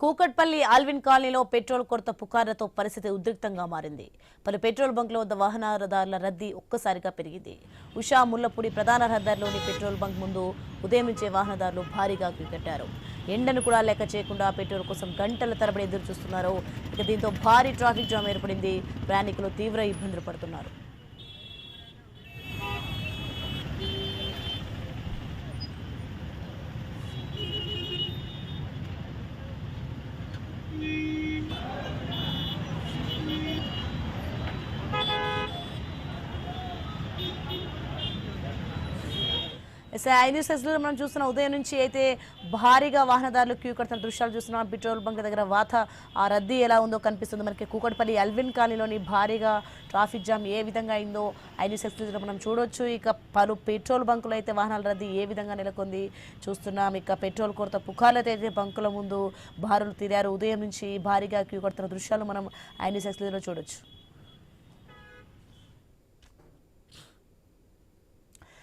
Kukatpally Alvin కాలనీలో petrol కొరత పుకార్లతో పరిస్థితి ఉద్రిక్తంగా మారింది. పలు పెట్రోల్ బంకుల వద్ద వాహనదారుల రద్దీ ఒక్కసారిగా పెరిగింది. ఉషా ముల్లపూడి ప్రధాన రహదారిలోని పెట్రోల్ బంక్ ముందు ఉదయం నుంచే వాహనదారులు భారీగా క్యూకట్టారు. ఎండను కూడా లెక్క చేయకుండా పెట్రోల్ కోసం గంటల తరబడి ఎదురు చూస్తున్నారు. దీంతో భారీ ట్రాఫిక్ జామ్ ఏర్పడింది. ప్రయాణికులు తీవ్ర ఇబ్బందులు పడుతున్నారు. మనం చూస్తున్న ఉదయం నుంచి అయితే భారీగా వాహనదారులు క్యూ కడుతున్న దృశ్యాలు చూస్తున్నాం. పెట్రోల్ బంక్ దగ్గర ఆ రద్దీ ఎలా ఉందో కనిపిస్తుంది మనకి. కూకట్పల్లి అల్విన్ కాలనీలోని భారీగా ట్రాఫిక్ జామ్ ఏ విధంగా అయిందో ఐన్యూస్ మనం చూడొచ్చు. ఇక పలు పెట్రోల్ బంకులు అయితే వాహనాల రద్దీ ఏ విధంగా నెలకొంది చూస్తున్నాం. ఇక పెట్రోల్ కొరత పుకార్లతో అయితే బంకుల ముందు బారులు తీరారు. ఉదయం నుంచి భారీగా క్యూ కడుతున్న దృశ్యాలు మనం ఐన్యూస్ చూడొచ్చు.